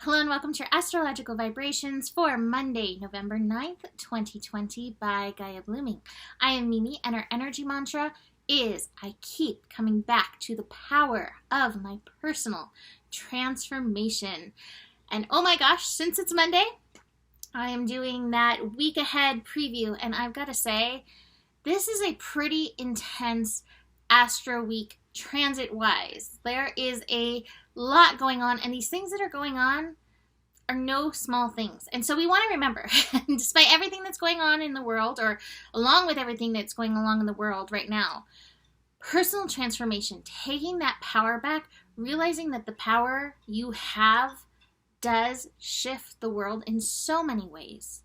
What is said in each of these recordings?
Hello and welcome to your astrological vibrations for Monday, November 9th, 2020 by Gaia Blooming. I am Mimi and our energy mantra is I keep coming back to the power of my personal transformation. And oh my gosh, since it's Monday, I am doing that week ahead preview and I've got to say, this is a pretty intense Astro week transit-wise. There is a lot going on, and these things that are going on are no small things. And so we want to remember, despite everything that's going on in the world, or along with everything that's going along in the world right now, personal transformation, taking that power back, realizing that the power you have does shift the world in so many ways.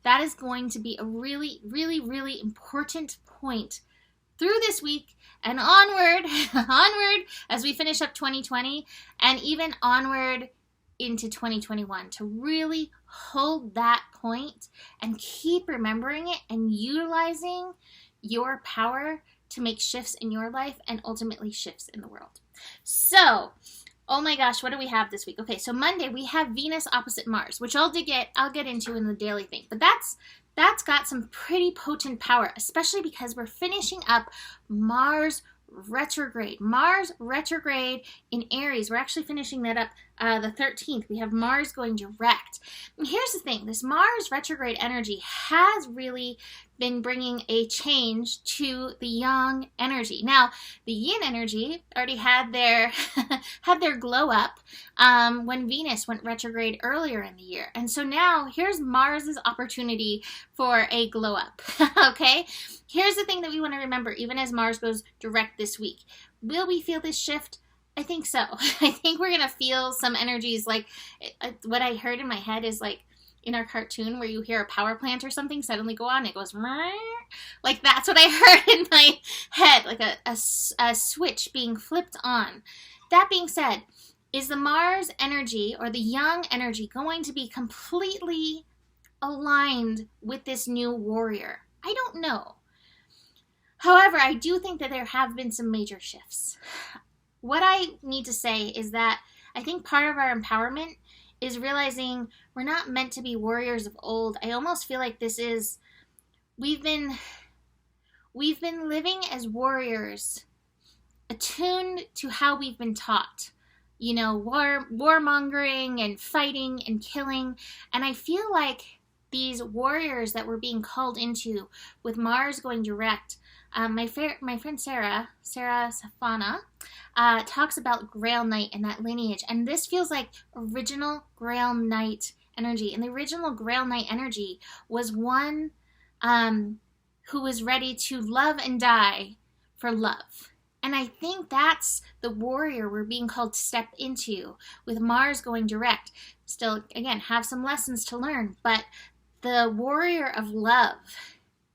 That is going to be a really, really, really important point through this week and onward as we finish up 2020 and even onward into 2021 to really hold that point and keep remembering it and utilizing your power to make shifts in your life and ultimately shifts in the world. So, oh my gosh, what do we have this week? Okay, so Monday we have Venus opposite Mars, which I'll get into in the daily thing. But that's got some pretty potent power, especially because we're finishing up Mars retrograde. Mars retrograde in Aries. We're actually finishing that up the 13th. We have Mars going direct. And here's the thing. This Mars retrograde energy has really been bringing a change to the yang energy. Now, the yin energy already had their had their glow up when Venus went retrograde earlier in the year. And so now here's Mars's opportunity for a glow up. Okay? Here's the thing that we want to remember, even as Mars goes direct this week. Will we feel this shift? I think so. I think we're going to feel some energies like what I heard in my head is like in our cartoon where you hear a power plant or something suddenly go on. It goes, like that's what I heard in my head, like a switch being flipped on. That being said, is the Mars energy or the yang energy going to be completely aligned with this new warrior? I don't know. However, I do think that there have been some major shifts. What I need to say is that I think part of our empowerment is realizing we're not meant to be warriors of old. I almost feel like this is, we've been living as warriors, attuned to how we've been taught. You know, warmongering and fighting and killing. And I feel like these warriors that we're being called into with Mars going direct, my friend Sarah Safana, talks about Grail Knight and that lineage. And this feels like original Grail Knight energy. And the original Grail Knight energy was one who was ready to love and die for love. And I think that's the warrior we're being called to step into with Mars going direct. Still, again, have some lessons to learn, but the warrior of love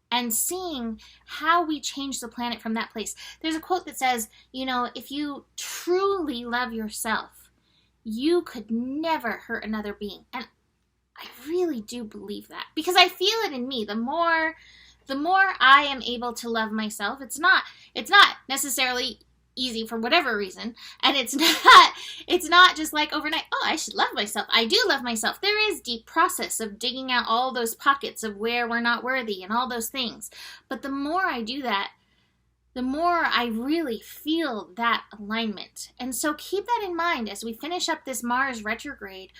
and seeing how we change the planet from that place. There's a quote that says, you know, if you truly love yourself, you could never hurt another being. And I really do believe that because I feel it in me. The more I am able to love myself, it's not necessarily easy for whatever reason, and it's not just like overnight, oh, I should love myself. I do love myself. There is deep process of digging out all those pockets of where we're not worthy and all those things. But the more I do that, the more I really feel that alignment. And so keep that in mind as we finish up this Mars retrograde.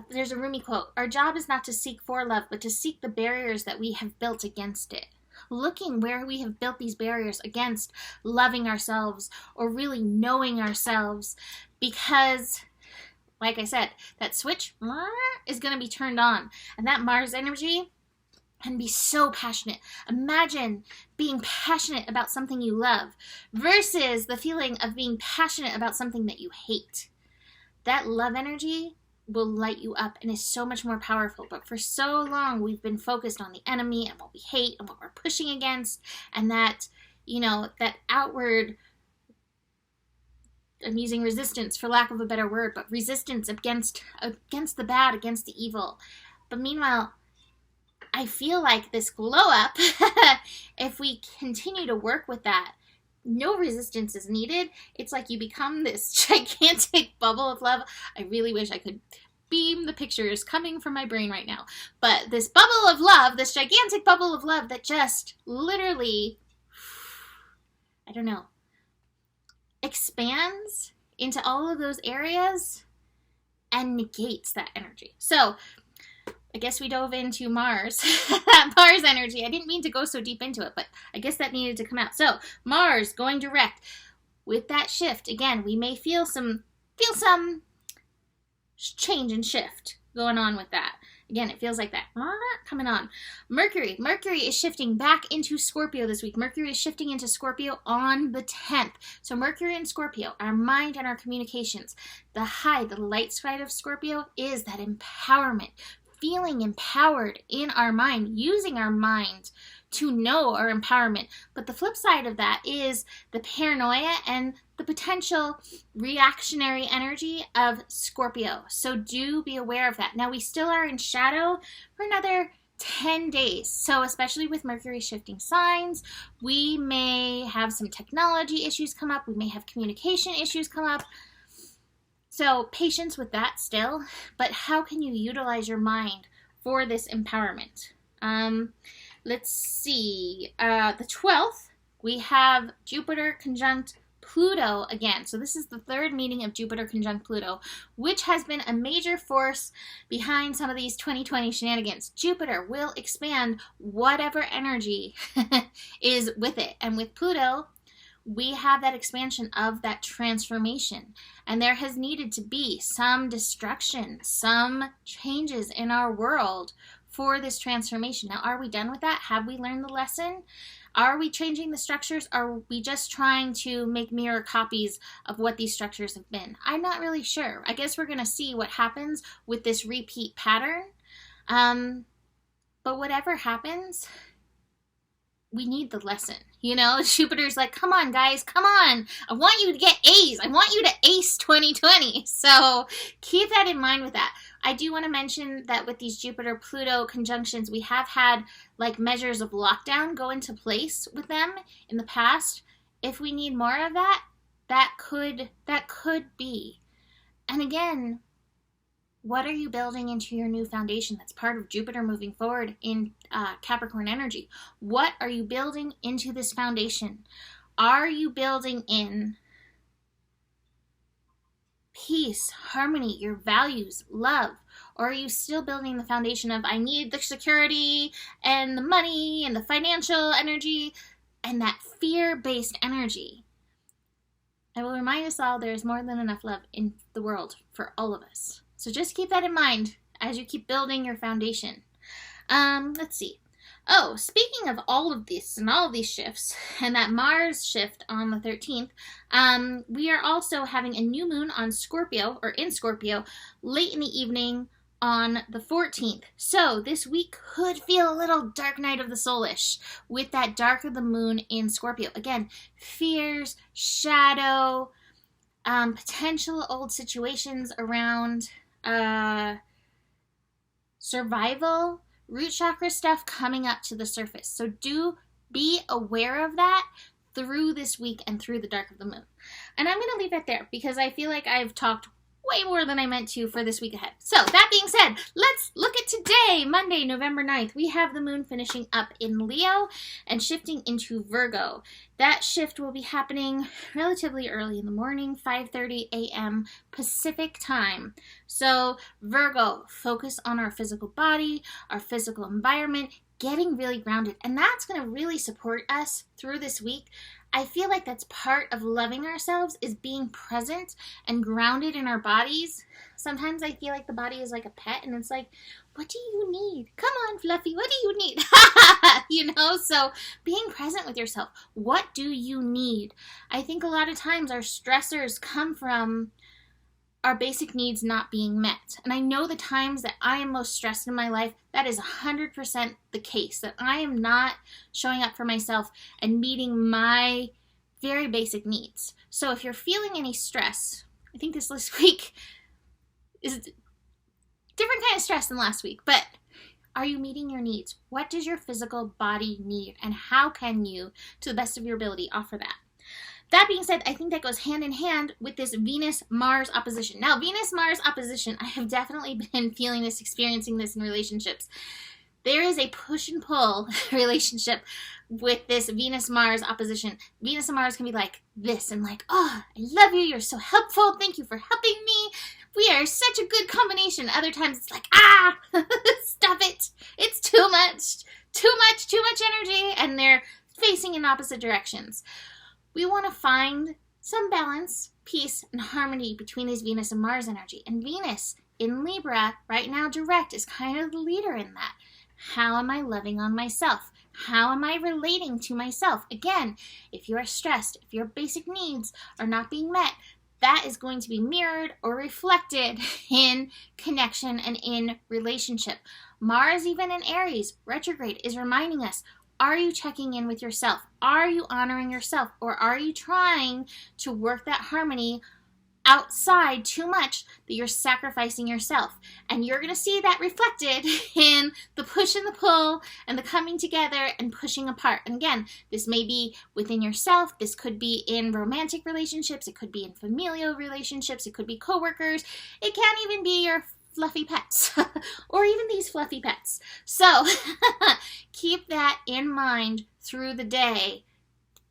There's a Rumi quote, our job is not to seek for love, but to seek the barriers that we have built against it. Looking where we have built these barriers against loving ourselves or really knowing ourselves, because, like I said, that switch is going to be turned on, and that Mars energy can be so passionate. Imagine being passionate about something you love versus the feeling of being passionate about something that you hate. That love energy will light you up and is so much more powerful. But for so long, we've been focused on the enemy and what we hate and what we're pushing against, and that, you know, that outward, I'm using resistance for lack of a better word, but resistance against the bad, against the evil. But meanwhile, I feel like this glow up, if we continue to work with that, no resistance is needed. It's like you become this gigantic bubble of love. I really wish I could beam the pictures coming from my brain right now. But this bubble of love, this gigantic bubble of love that just literally, I don't know, expands into all of those areas and negates that energy. So I guess we dove into Mars, that Mars energy. I didn't mean to go so deep into it, but I guess that needed to come out. So Mars going direct. With that shift, again, we may feel some change and shift going on with that. Again, it feels like that coming on. Mercury is shifting back into Scorpio this week. Mercury is shifting into Scorpio on the 10th. So Mercury and Scorpio, our mind and our communications. The light side of Scorpio is that empowerment, feeling empowered in our mind, using our mind to know our empowerment. But the flip side of that is the paranoia and the potential reactionary energy of Scorpio. So do be aware of that. Now, we still are in shadow for another 10 days. So especially with Mercury shifting signs, we may have some technology issues come up. We may have communication issues come up. So patience with that still. But how can you utilize your mind for this empowerment? Let's see. The 12th, we have Jupiter conjunct Pluto again. So this is the third meeting of Jupiter conjunct Pluto, which has been a major force behind some of these 2020 shenanigans. Jupiter will expand whatever energy is with it. And with Pluto, we have that expansion of that transformation. And there has needed to be some destruction, some changes in our world for this transformation. Now, are we done with that? Have we learned the lesson? Are we changing the structures? Are we just trying to make mirror copies of what these structures have been? I'm not really sure. I guess we're going to see what happens with this repeat pattern. But whatever happens, we need the lesson. You know, Jupiter's like, come on, guys, come on. I want you to get A's. I want you to ace 2020. So keep that in mind with that. I do want to mention that with these Jupiter-Pluto conjunctions, we have had like measures of lockdown go into place with them in the past. If we need more of that, that could be. And again, what are you building into your new foundation that's part of Jupiter moving forward in Capricorn energy? What are you building into this foundation? Are you building in peace, harmony, your values, love? Or are you still building the foundation of, I need the security and the money and the financial energy and that fear-based energy? I will remind us all there is more than enough love in the world for all of us. So just keep that in mind as you keep building your foundation. Let's see. Oh, speaking of all of this and all of these shifts, and that Mars shift on the 13th, we are also having a new moon on Scorpio, or in Scorpio, late in the evening on the 14th. So this week could feel a little dark night of the soul-ish with that dark of the moon in Scorpio. Again, fears, shadow, potential old situations around survival, root chakra stuff coming up to the surface. So do be aware of that through this week and through the dark of the moon. And I'm going to leave it there because I feel like I've talked way more than I meant to for this week ahead. So that being said, let's look at today, Monday, November 9th. We have the moon finishing up in Leo and shifting into Virgo. That shift will be happening relatively early in the morning, 5:30 a.m. Pacific time. So Virgo, focus on our physical body, our physical environment, getting really grounded. And that's going to really support us through this week. I feel like that's part of loving ourselves, is being present and grounded in our bodies. Sometimes I feel like the body is like a pet and it's like, what do you need? Come on, Fluffy, what do you need? You know, so being present with yourself. What do you need? I think a lot of times our stressors come from our basic needs not being met. And I know the times that I am most stressed in my life, that is 100% the case, that I am not showing up for myself and meeting my very basic needs. So if you're feeling any stress, I think this week is a different kind of stress than last week, but are you meeting your needs? What does your physical body need? And how can you, to the best of your ability, offer that? That being said, I think that goes hand in hand with this Venus-Mars opposition. Now, Venus-Mars opposition, I have definitely been feeling this, experiencing this in relationships. There is a push and pull relationship with this Venus-Mars opposition. Venus and Mars can be like this and like, oh, I love you, you're so helpful, thank you for helping me. We are such a good combination. Other times it's like, stop it. It's too much energy, and they're facing in opposite directions. We want to find some balance, peace, and harmony between these Venus and Mars energy. And Venus in Libra right now direct is kind of the leader in that. How am I loving on myself? How am I relating to myself? Again, if you are stressed, if your basic needs are not being met, that is going to be mirrored or reflected in connection and in relationship. Mars, even in Aries, retrograde, is reminding us, are you checking in with yourself? Are you honoring yourself? Or are you trying to work that harmony outside too much that you're sacrificing yourself? And you're going to see that reflected in the push and the pull and the coming together and pushing apart. And again, this may be within yourself. This could be in romantic relationships. It could be in familial relationships. It could be coworkers. It can even be your fluffy pets or even these fluffy pets. So keep that in mind through the day,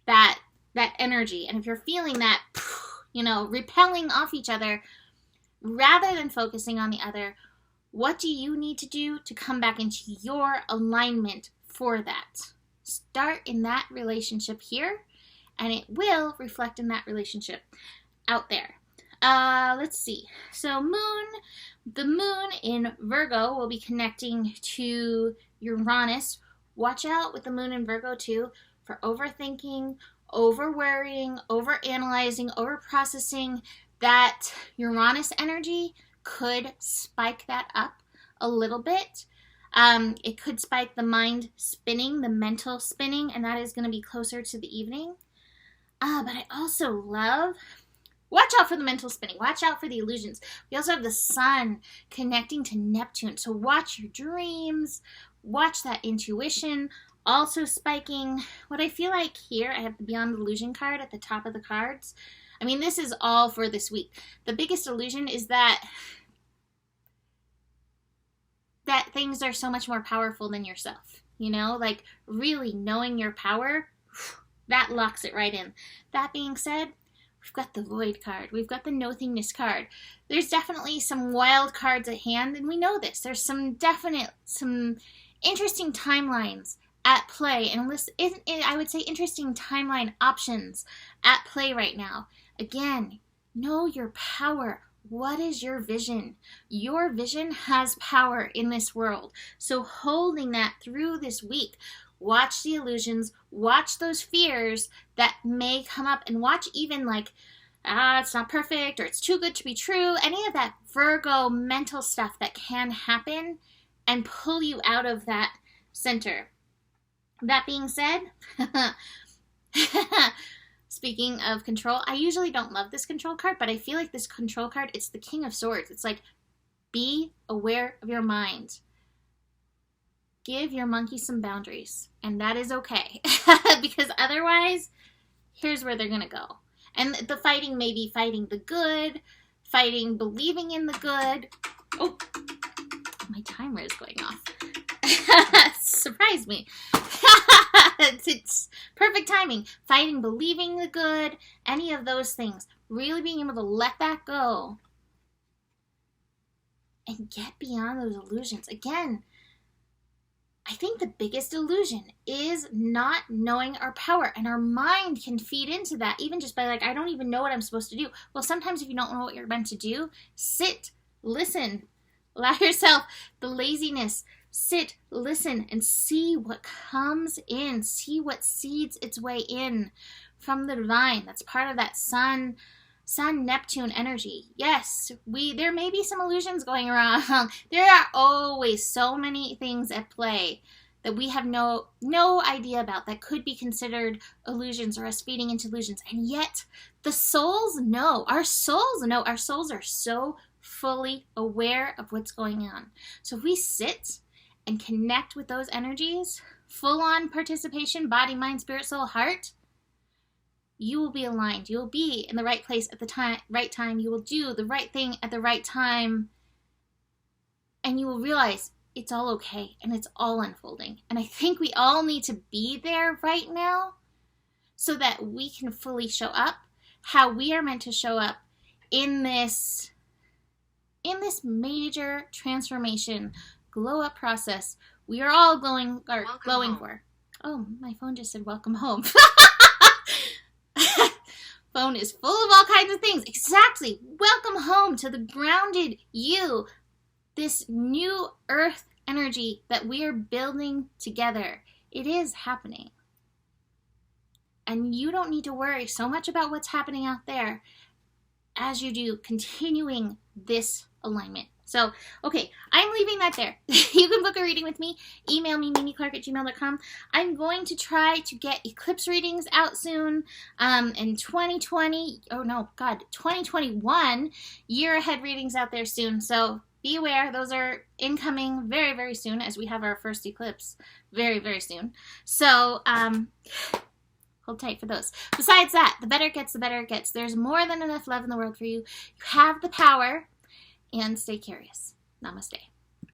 that energy. And if you're feeling that, repelling off each other, rather than focusing on the other, what do you need to do to come back into your alignment for that? Start in that relationship here, and it will reflect in that relationship out there. Let's see. So the moon in Virgo will be connecting to Uranus. Watch out with the moon in Virgo too for overthinking, over-worrying, over-analyzing, over-processing. That Uranus energy could spike that up a little bit. It could spike the mind spinning, the mental spinning, and that is going to be closer to the evening. But I also love, watch out for the mental spinning. Watch out for the illusions. We also have the sun connecting to Neptune. So watch your dreams. Watch that intuition. Also spiking. What I feel like here, I have the Beyond Illusion card at the top of the cards. I mean, this is all for this week. The biggest illusion is that things are so much more powerful than yourself. Like really knowing your power, that locks it right in. That being said, we've got the Void card. We've got the Nothingness card. There's definitely some wild cards at hand, and we know this. There's some interesting timelines at play, and I would say interesting timeline options at play right now. Again, know your power. What is your vision? Your vision has power in this world. So holding that through this week, watch the illusions, watch those fears that may come up, and watch even like, it's not perfect, or it's too good to be true, any of that Virgo mental stuff that can happen and pull you out of that center. That being said, speaking of control, I usually don't love this control card, but I feel like this control card, it's the King of Swords. It's like, be aware of your mind. Give your monkey some boundaries, and that is okay. Because otherwise, here's where they're going to go. And the fighting may be fighting the good, fighting believing in the good. Oh, my timer is going off. Surprised me. It's perfect timing. Fighting, believing the good, any of those things. Really being able to let that go and get beyond those illusions. Again, I think the biggest illusion is not knowing our power, and our mind can feed into that, even just by like, I don't even know what I'm supposed to do. Well, sometimes if you don't know what you're meant to do, sit, listen, allow yourself the laziness. Sit, listen, and see what comes in. See what seeds its way in from the divine. That's part of that Sun Neptune energy. Yes, there may be some illusions going around. There are always so many things at play that we have no idea about that could be considered illusions or us feeding into illusions. And yet, the souls know. Our souls know. Our souls are so fully aware of what's going on. So if we sit and connect with those energies, full-on participation, body, mind, spirit, soul, heart, you will be aligned. You will be in the right place at the right time. You will do the right thing at the right time. And you will realize it's all okay and it's all unfolding. And I think we all need to be there right now so that we can fully show up how we are meant to show up in this major transformation, glow up process we are all glowing for. Oh, my phone just said welcome home. Phone is full of all kinds of things. Exactly. Welcome home to the grounded you. This new earth energy that we are building together. It is happening. And you don't need to worry so much about what's happening out there as you do continuing this alignment. So, okay, I'm leaving that there. You can book a reading with me. Email me, mimiclark@gmail.com. I'm going to try to get eclipse readings out soon. In 2021, year ahead readings out there soon. So be aware, those are incoming very, very soon as we have our first eclipse very, very soon. So, hold tight for those. Besides that, the better it gets, the better it gets. There's more than enough love in the world for you. You have the power. And stay curious. Namaste.